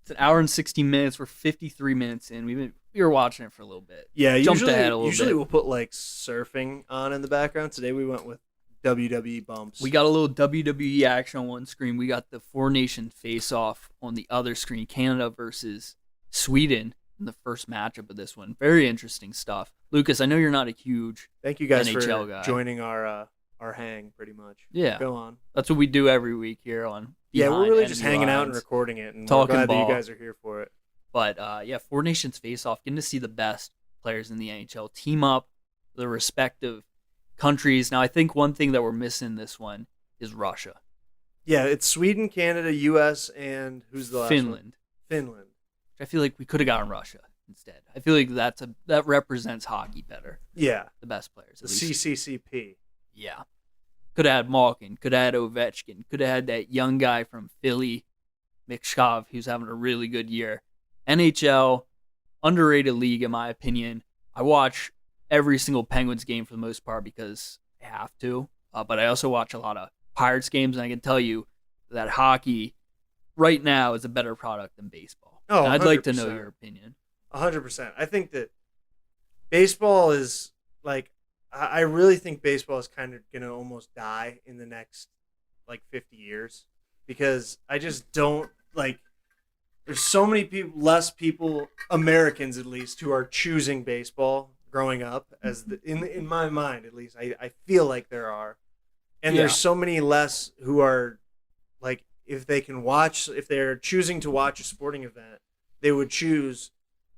It's an hour and 60 minutes. We're 53 minutes in. We were watching it for a little bit.
Yeah,
Jumped
usually,
ahead a little
usually
bit.
we'll put like surfing on in the background. Today we went with WWE bumps.
We got a little WWE action on one screen. We got the Four Nation face-off on the other screen. Canada versus Sweden in the first matchup of this one. Very interesting stuff. Lucas, I know you're not a huge
Thank you guys
NHL
for
guy.
joining our hang pretty much.
Yeah.
Go on.
That's what we do every week here on
Yeah, we're
Behind
really just
Enemy
hanging out and
Lines.
recording it, and
Talking
we're glad
ball.
that you guys are here for it.
But yeah, Four Nations face-off, getting to see the best players in the NHL team up, the respective countries. Now, I think one thing that we're missing this one is Russia.
Yeah, it's Sweden, Canada, U.S., and who's the last one?
Finland.
Finland.
I feel like we could have gotten Russia instead. I feel like that represents hockey better.
Yeah,
The best players.
the
At least.
CCCP.
Yeah. Could have had Malkin. Could have had Ovechkin. Could have had that young guy from Philly, Mikshkov, who's having a really good year. NHL, underrated league in my opinion. I watch every single Penguins game for the most part because I have to. But I also watch a lot of Pirates games, and I can tell you that hockey right now is a better product than baseball.
Oh,
And I'd like to know
100%.
your opinion.
100%. I think that baseball is like, I really think baseball is kind of going to almost die in the next like 50 years because I just don't like, there's so many people, less people, Americans at least, who are choosing baseball growing up as in my mind, at least, I feel like there are. And
Yeah.
there's so many less who are like, if they're choosing to watch a sporting event, they would choose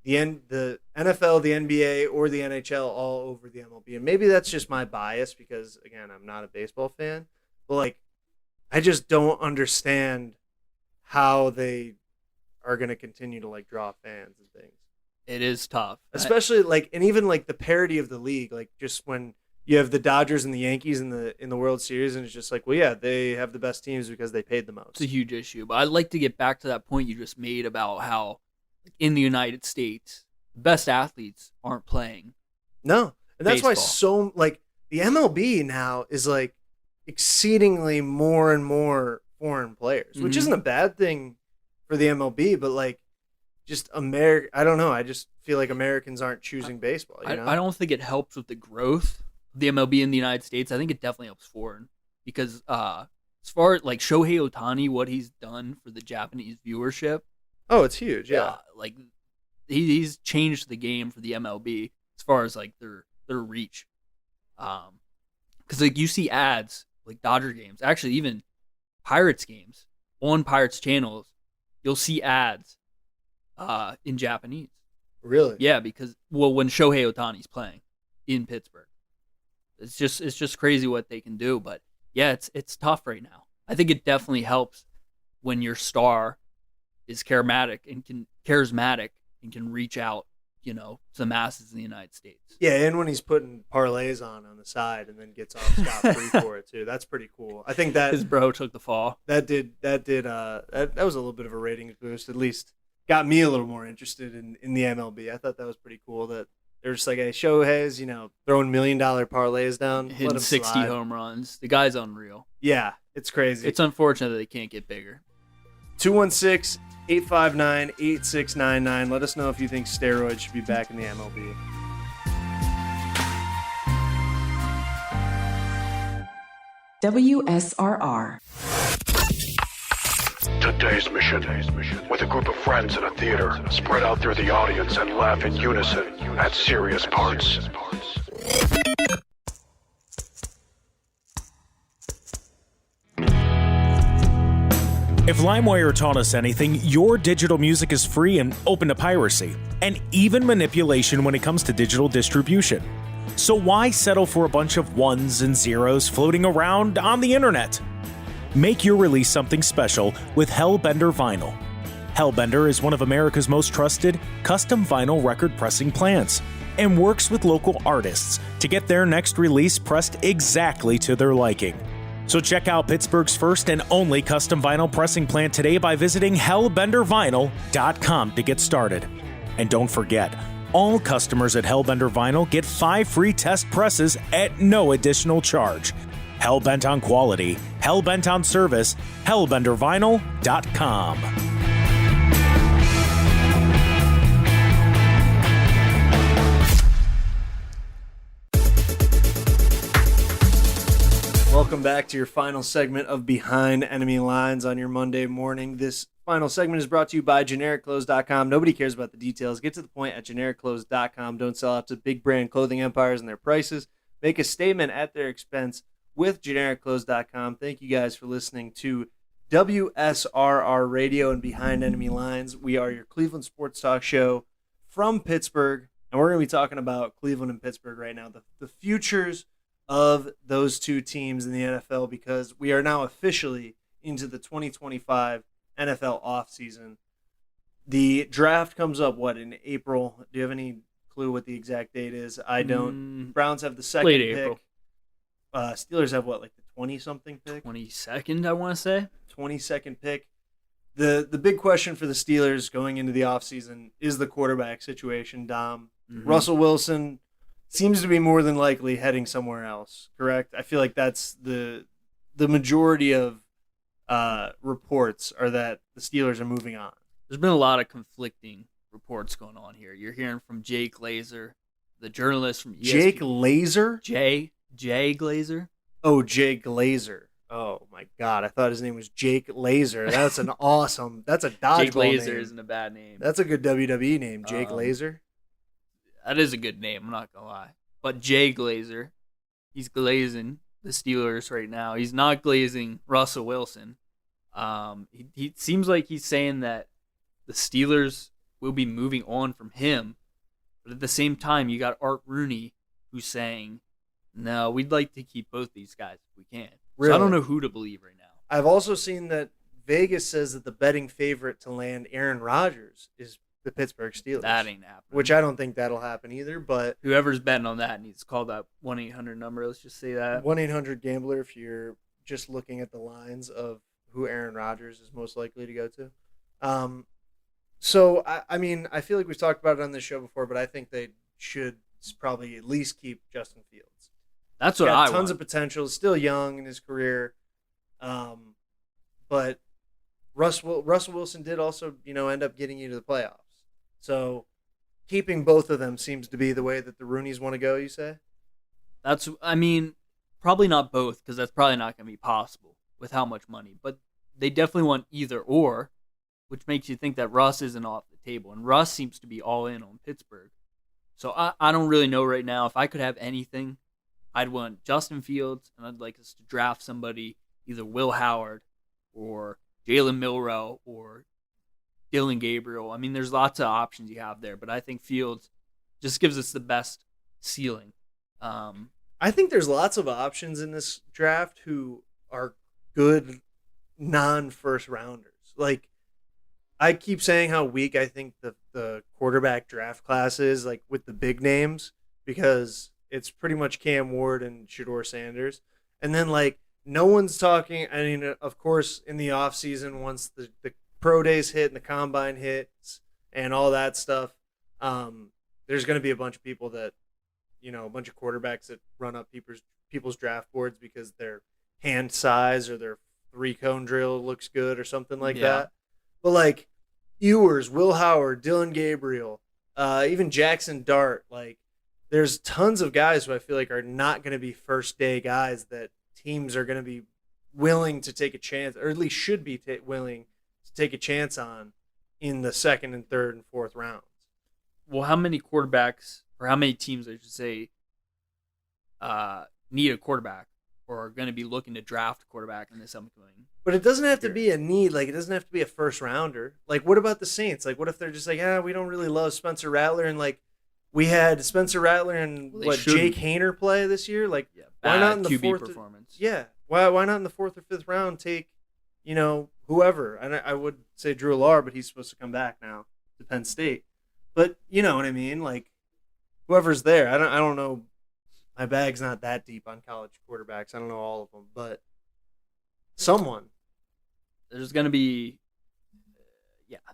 the NFL, the NBA, or the NHL all over the MLB. And maybe that's just my bias because, again, I'm not a baseball fan. But, like, I just don't understand how they are going to continue to like draw fans and things.
It is tough.
Especially like, and even like the parity of the league, like just when you have the Dodgers and the Yankees in the World Series, and it's just like, well, yeah, they have the best teams because they paid the most.
It's a huge issue. But I'd like to get back to that point you just made about how in the United States, the best athletes aren't playing.
No. And that's why
baseball.
so like the MLB now is like exceedingly more and more foreign players, which isn't a bad thing for the MLB, but like just I don't know. I just feel like Americans aren't choosing baseball. You know?
I don't think it helps with the growth of the MLB in the United States. I think it definitely helps foreign because as far as like Shohei Ohtani, what he's done for the Japanese viewership.
Oh, it's huge. Yeah.
Like he's changed the game for the MLB as far as like their reach. Because like you see ads like Dodger games, actually even Pirates games on Pirates channels, you'll see ads in Japanese.
Really?
Yeah, because when Shohei Ohtani's playing in Pittsburgh, it's just crazy what they can do. But yeah, it's tough right now. I think it definitely helps when your star is charismatic and can reach out, to the masses in the United States.
Yeah, and when he's putting parlays on the side and then gets off scot-free for it too, that's pretty cool. I think that
his bro took the fall.
That was a little bit of a ratings boost. At least got me a little more interested in the MLB. I thought that was pretty cool that they're just like, hey, Shohei's, throwing $1 million parlays down,
hitting 60
slide.
home runs. The guy's unreal.
Yeah, it's crazy.
It's unfortunate that they can't get bigger.
216-859-8699. Let us know if you think steroids should be back in the MLB.
WSRR.
Today's mission. With a group of friends in a theater, spread out through the audience and laugh in unison at serious parts.
If LimeWire taught us anything, your digital music is free and open to piracy, and even manipulation when it comes to digital distribution. So why settle for a bunch of ones and zeros floating around on the internet? Make your release something special with Hellbender Vinyl. Hellbender is one of America's most trusted custom vinyl record pressing plants and works with local artists to get their next release pressed exactly to their liking. So check out Pittsburgh's first and only custom vinyl pressing plant today by visiting hellbendervinyl.com to get started. And don't forget, all customers at Hellbender Vinyl get 5 free test presses at no additional charge. Hellbent on quality, hellbent on service, hellbendervinyl.com.
Welcome back to your final segment of Behind Enemy Lines on your Monday morning. This final segment is brought to you by GenericClothes.com. Nobody cares about the details. Get to the point at GenericClothes.com. Don't sell out to big brand clothing empires and their prices. Make a statement at their expense with GenericClothes.com. Thank you guys for listening to WSRR Radio and Behind Enemy Lines. We are your Cleveland sports talk show from Pittsburgh, and we're going to be talking about Cleveland and Pittsburgh right now, the futures of those two teams in the NFL, because we are now officially into the 2025 NFL offseason. The draft comes up, in April? Do you have any clue what the exact date is? I don't. Browns have the second
late
pick.
April.
Steelers have the 20-something pick?
22nd, I want to say.
22nd pick. The big question for the Steelers going into the offseason is the quarterback situation, Dom.
Mm-hmm.
Russell Wilson seems to be more than likely heading somewhere else, correct? I feel like that's the majority of reports are that the Steelers are moving on.
There's been a lot of conflicting reports going on here. You're hearing from Jay Glazer, the journalist from ESPN.
Jake Glazer?
Jay Glazer?
Oh, Jay Glazer. Oh, my God. I thought his name was Jake Laser. That's an awesome – that's a dodgeball
Jake Glazer
name.
isn't a bad name.
That's a good WWE name, Jake Laser.
That is a good name, I'm not going to lie. But Jay Glazer, he's glazing the Steelers right now. He's not glazing Russell Wilson. He seems like he's saying that the Steelers will be moving on from him. But at the same time, you got Art Rooney who's saying, no, we'd like to keep both these guys if we can.
Really?
So I don't know who to believe right now.
I've also seen that Vegas says that the betting favorite to land Aaron Rodgers is the Pittsburgh Steelers.
That ain't happening.
Which I don't think that'll happen either, but
Whoever's betting on that needs to call that 1-800 number. Let's just say that.
1-800-GAMBLER if you're just looking at the lines of who Aaron Rodgers is most likely to go to. So, I mean, I feel like we've talked about it on this show before, but I think they should probably at least keep Justin Fields.
That's what
He's
I
got tons
want.
of potential, still young in his career. But Russell Wilson did also, end up getting you to the playoffs. So keeping both of them seems to be the way that the Rooneys want to go, you say?
Probably not both, because that's probably not going to be possible with how much money. But they definitely want either or, which makes you think that Russ isn't off the table. And Russ seems to be all in on Pittsburgh. So I don't really know right now. If I could have anything, I'd want Justin Fields, and I'd like us to draft somebody, either Will Howard or Jalen Milroe or Dylan Gabriel. I mean, there's lots of options you have there, but I think Fields just gives us the best ceiling.
I think there's lots of options in this draft who are good non-first rounders. Like, I keep saying how weak I think the quarterback draft class is, like with the big names, because it's pretty much Cam Ward and Shedeur Sanders. And then, like, no one's talking. I mean, of course, in the offseason, once the pro days hit and the combine hits and all that stuff, there's going to be a bunch of people that, a bunch of quarterbacks that run up people's draft boards because their hand size or their 3-cone drill looks good or something like that. But, like, Ewers, Will Howard, Dylan Gabriel, even Jackson Dart, like, there's tons of guys who I feel like are not going to be first-day guys that teams are going to be willing to take a chance, or at least should be willing to take a chance on in the second and third and fourth rounds.
Well, how many quarterbacks, or how many teams, I should say, need a quarterback or are going to be looking to draft a quarterback in this upcoming?
But it doesn't have to be a need. Like, it doesn't have to be a first rounder. Like, what about the Saints? Like, what if they're just like, we don't really love Spencer Rattler, and like we had Spencer Rattler and Jake Haener play this year? Like, why not in the
QB
fourth
performance?
Why not in the fourth or fifth round take, whoever? And I would say Drew Lohr, but he's supposed to come back now to Penn State. But you know what I mean? Like, whoever's there. I don't know. My bag's not that deep on college quarterbacks. I don't know all of them, but someone.
There's going to be,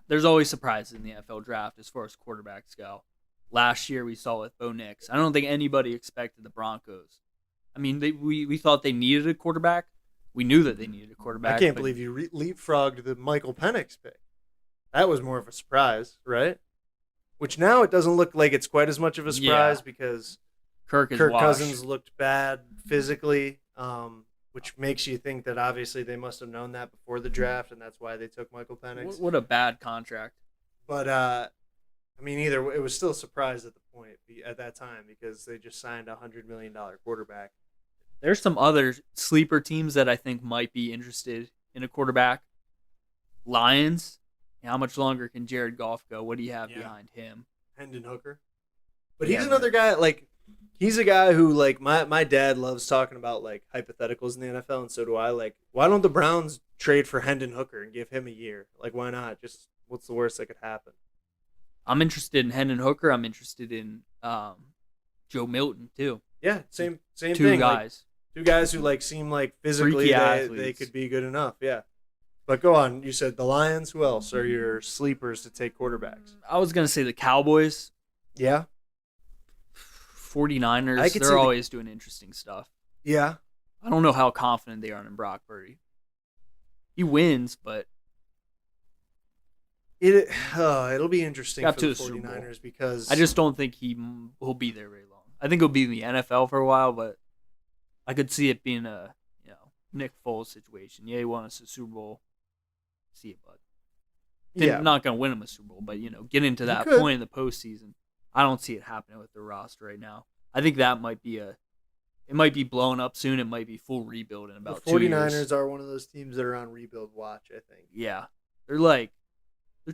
there's always surprises in the NFL draft as far as quarterbacks go. Last year we saw with Bo Nix. I don't think anybody expected the Broncos. I mean, we thought they needed a quarterback. We knew that they needed a quarterback.
I can't believe you leapfrogged the Michael Penix pick. That was more of a surprise, right? Which now it doesn't look like it's quite as much of a surprise because
Kirk
Cousins looked bad physically, which makes you think that obviously they must have known that before the draft, and that's why they took Michael Penix.
What a bad contract.
But, I mean, either it was still a surprise at that time because they just signed a $100 million quarterback.
There's some other sleeper teams that I think might be interested in a quarterback. Lions. How much longer can Jared Goff go? What do you have behind him?
Hendon Hooker. But he's another guy, like, he's a guy who, like, my dad loves talking about, like, hypotheticals in the NFL, and so do I. Like, why don't the Browns trade for Hendon Hooker and give him a year? Like, why not? Just what's the worst that could happen?
I'm interested in Hendon Hooker. I'm interested in Joe Milton, too.
Yeah, same
Two
thing.
Guys.
Like, 2 guys who, like, seem like physically they could be good enough, yeah. But go on. You said the Lions. Who else are your sleepers to take quarterbacks?
I was going to say the Cowboys.
Yeah.
49ers. They're always doing interesting stuff.
Yeah.
I don't know how confident they are in Brock Purdy. He wins, but
it'll be interesting for the 49ers because
I just don't think he will be there very long. I think he'll be in the NFL for a while, but I could see it being a Nick Foles situation. Yeah, he won us a Super Bowl. See it, bud. Not going to win him a Super Bowl, but get into that point in the postseason. I don't see it happening with the roster right now. I think that might be it might be blown up soon. It might be full rebuild in about 2 years.
The 49ers are one of those teams that are on rebuild watch, I think.
Yeah. They're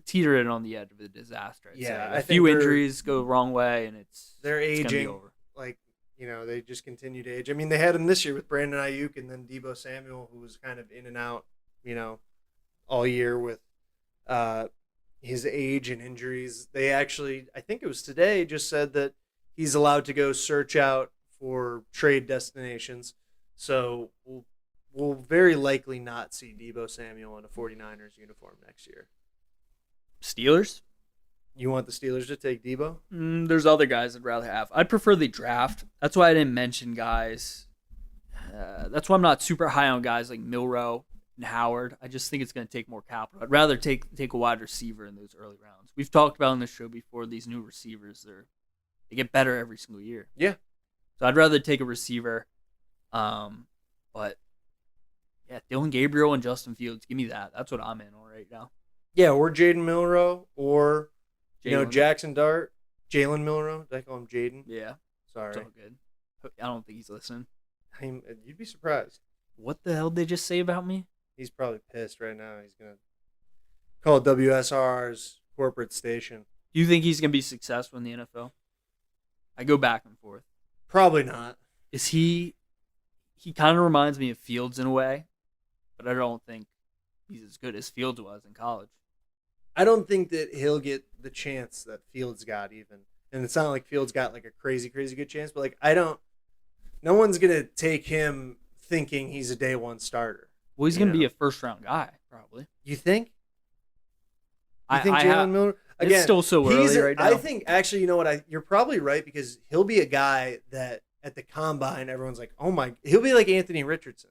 teetering on the edge of a disaster. I'd say. A few injuries go the wrong way, and
they're aging.
It's gonna be over.
Like, they just continue to age. I mean, they had him this year with Brandon Ayuk and then Deebo Samuel, who was kind of in and out, all year with his age and injuries. They actually, I think it was today, just said that he's allowed to go search out for trade destinations. So we'll very likely not see Deebo Samuel in a 49ers uniform next year.
Steelers?
You want the Steelers to take Deebo?
There's other guys I'd rather have. I'd prefer the draft. That's why I didn't mention guys. That's why I'm not super high on guys like Milroe and Howard. I just think it's going to take more capital. I'd rather take a wide receiver in those early rounds. We've talked about on this show before, these new receivers, they get better every single year.
Yeah.
So I'd rather take a receiver. But yeah, Dylan Gabriel and Justin Fields, give me that. That's what I'm in on right now.
Yeah, or Jaden Milroe, or
Jalen.
Jackson Dart, Jalen Milroe. Did I call him Jaden?
Yeah,
Sorry.
it's all good. I don't think he's listening.
You'd be surprised.
What the hell did they just say about me?
He's probably pissed right now. He's gonna call WSR's corporate station.
Do you think he's going to be successful in the NFL? I go back and forth.
Probably not.
Is he kind of reminds me of Fields in a way, but I don't think he's as good as Fields was in college.
I don't think that he'll get the chance that Fields got even. And it's not like Fields got like a crazy, crazy good chance, but like no one's going to take him thinking he's a day one starter.
Well, he's going to be a first round guy, probably.
You think? You
I
think Jalen Miller? Again,
it's still so early right now.
I think actually, you know what? You're probably right, because he'll be a guy that at the combine, everyone's like, oh my, he'll be like Anthony Richardson,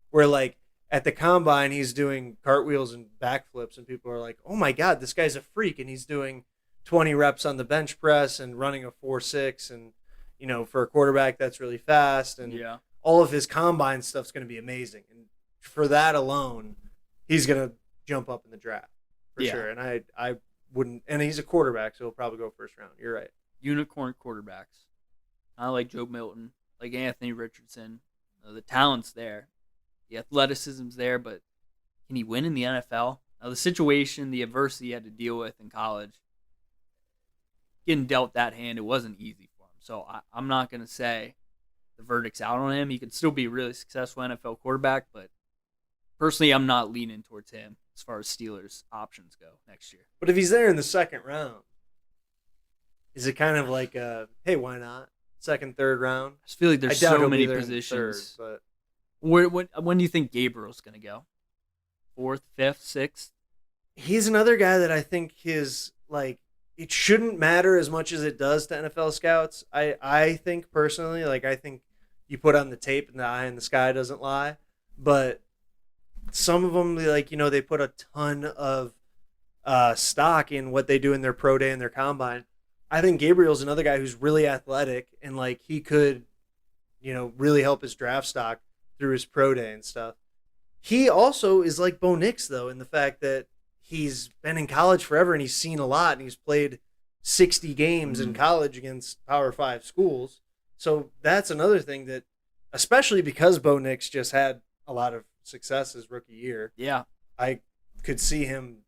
where like at the combine, he's doing cartwheels and backflips, and people are like, oh my God, this guy's a freak. And he's doing 20 reps on the bench press and running a 4.6. And, you know, for a quarterback, that's really fast. And all of his combine stuff's going to be amazing. And for that alone, he's going to jump up in the draft for sure. And I wouldn't, and he's a quarterback, so he'll probably go first round. You're right.
Unicorn quarterbacks. I like Joe Milton, like Anthony Richardson. The talent's there. The athleticism's there, but can he win in the NFL? Now, the situation, the adversity he had to deal with in college, getting dealt that hand, it wasn't easy for him. So I'm not going to say the verdict's out on him. He could still be a really successful NFL quarterback, but personally, I'm not leaning towards him as far as Steelers options go next year.
But if he's there in the second round, is it kind of like, hey, why not? Second, third round?
I just feel like there's so many positions.
Third,
but when do you think Gabriel's going to go? Fourth, fifth, sixth?
He's another guy that I think it shouldn't matter as much as it does to NFL scouts. I think personally, I think you put on the tape and the eye in the sky doesn't lie. But some of them, they put a ton of stock in what they do in their pro day and their combine. I think Gabriel's another guy who's really athletic, and he could, really help his draft stock through his pro day and stuff. He also is like Bo Nix, though, in the fact that he's been in college forever and he's seen a lot, and he's played 60 games in college against Power 5 schools. So that's another thing that, especially because Bo Nix just had a lot of success his rookie year.
Yeah.
I could see him,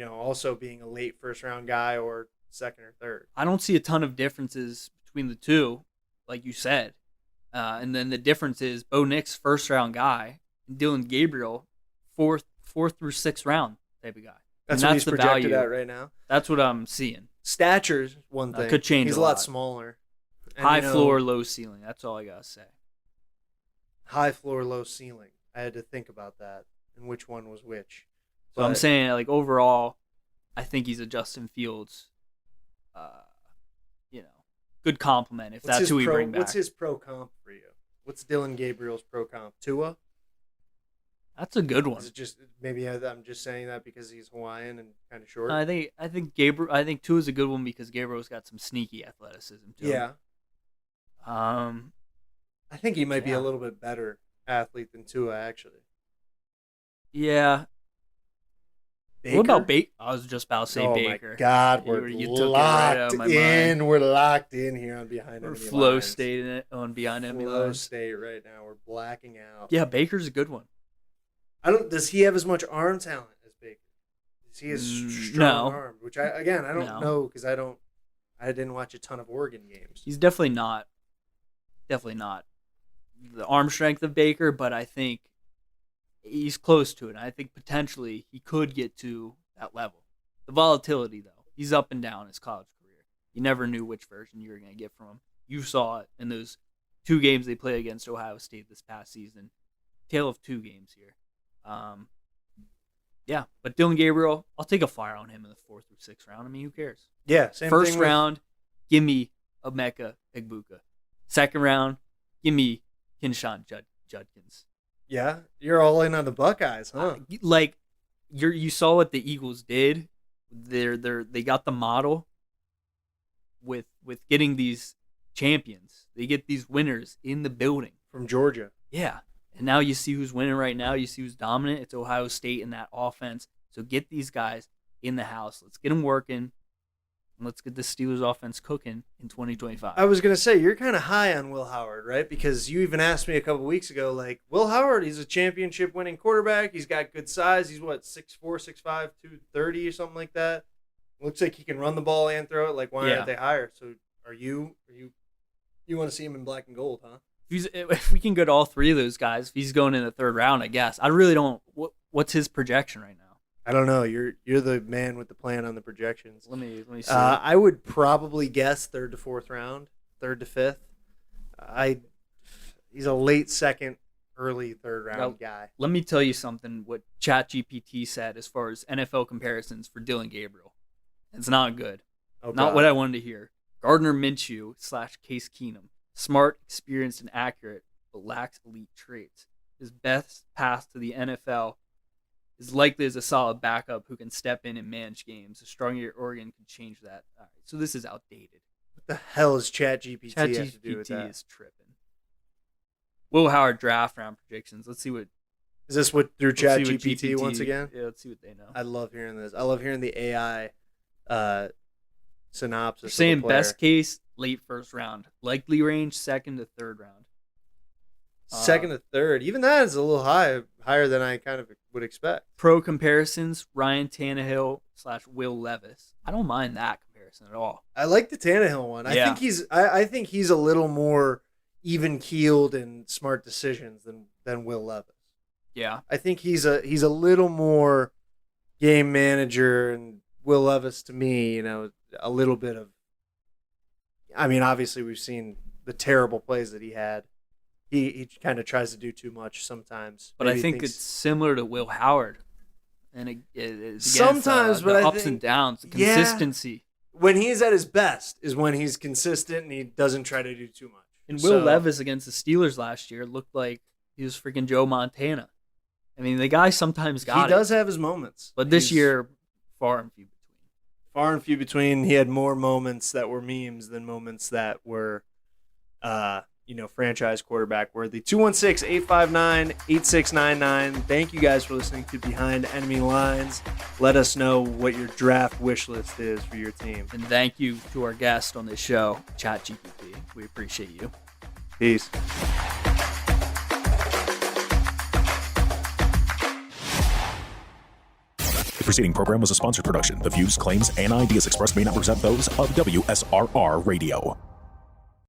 also being a late first round guy or second or third.
I don't see a ton of differences between the two, like you said. And then the difference is Bo Nix, first round guy, and Dylan Gabriel, fourth through sixth round type of guy.
That's what he's projected at right now.
That's what I'm seeing.
Stature's one thing.
Could change.
He's a lot smaller. And,
high floor, low ceiling. That's all I gotta say.
High floor, low ceiling. I had to think about that and which one was which.
So I'm saying, overall, I think he's a Justin Fields, good compliment if that's who we bring back.
What's his pro comp for you? What's Dylan Gabriel's pro comp? Tua?
That's a good one.
Is it just maybe I'm just saying that because he's Hawaiian and kind of short?
I think Tua's a good one because Gabriel's got some sneaky athleticism too.
Yeah. I think he might be a little bit better athlete than Tua, actually.
Yeah.
Baker?
What about Baker? I was just about to say Baker.
Oh my God, we're
locked
in. We're locked in here on Behind Enemy Lines.
We're flow state on Behind Enemy Lines.
Flow state right now. We're blacking out.
Yeah, Baker's a good one.
Does he have as much arm talent as Baker? Is he as strong armed? Which I don't know because I didn't watch a ton of Oregon games.
He's definitely not the arm strength of Baker, but I think he's close to it. And I think potentially he could get to that level. The volatility, though, he's up and down his college career. You never knew which version you were going to get from him. You saw it in those 2 games they played against Ohio State this past season. Tale of 2 games here. Yeah, but Dylan Gabriel, I'll take a flyer on him in the 4th or 6th round. I mean, who cares?
Yeah, same
First
thing with-
round, give me Emeka Egbuka. 2nd round, give me Kinshawn Judkins.
Yeah, you're all in on the Buckeyes, huh?
You saw what the Eagles did. They got the model with getting these champions. They get these winners in the building
From Georgia.
Yeah. And now you see who's winning right now. You see who's dominant. It's Ohio State in that offense. So get these guys in the house. Let's get them working. And let's get the Steelers offense cooking in 2025.
I was going to say, you're kind of high on Will Howard, right? Because you even asked me a couple weeks ago, like, Will Howard, he's a championship-winning quarterback. He's got good size. He's, 6'4", 6'5", 230 or something like that. Looks like he can run the ball and throw it. Like, why aren't they higher? So you want to see him in black and gold, huh?
If we can get all 3 of those guys, if he's going in the 3rd round, I guess. I really don't. What's his projection right now?
I don't know. You're the man with the plan on the projections.
Let me see.
I would probably guess 3rd to 4th round, 3rd to 5th. He's a late 2nd, early 3rd round guy.
Let me tell you something. What ChatGPT said as far as NFL comparisons for Dylan Gabriel, it's not good. Not what I wanted to hear. Gardner Minshew / Case Keenum. Smart, experienced, and accurate, but lacks elite traits. His best path to the NFL is likely as a solid backup who can step in and manage games. A stronger Oregon could change that. All right, so this is outdated.
What the hell is ChatGPT have to do with that?
ChatGPT is tripping. Will Howard draft round predictions. Let's see what.
Is this what through ChatGPT once again?
Yeah, let's see what they know.
I love hearing this. I love hearing the AI synopsis.
They're saying best case, late 1st round. Likely range, 2nd to 3rd round.
2nd to 3rd. Even that is a little higher than I kind of would expect.
Pro comparisons, Ryan Tannehill / Will Levis. I don't mind that comparison at all.
I like the Tannehill one.
Yeah.
I think he's a little more even keeled and smart decisions than Will Levis.
Yeah.
I think he's a little more game manager, and Will Levis to me, a little bit of. I mean, obviously we've seen the terrible plays that he had. He kind of tries to do too much sometimes.
But I think it's similar to Will Howard. And it's
sometimes, but
the ups and downs, the consistency.
When he's at his best is when he's consistent and he doesn't try to do too much.
And Will Levis against the Steelers last year looked like he was freaking Joe Montana. I mean, the guy sometimes got it.
He does have his moments.
But this year, far and few between.
Far and few between. He had more moments that were memes than moments that were, franchise quarterback worthy. 216-859-8699. Thank you guys for listening to Behind Enemy Lines. Let us know what your draft wish list is for your team.
And thank you to our guest on this show, ChatGPT. We appreciate you.
Peace.
The preceding program was a sponsored production. The views, claims, and ideas expressed may not represent those of WSRR Radio.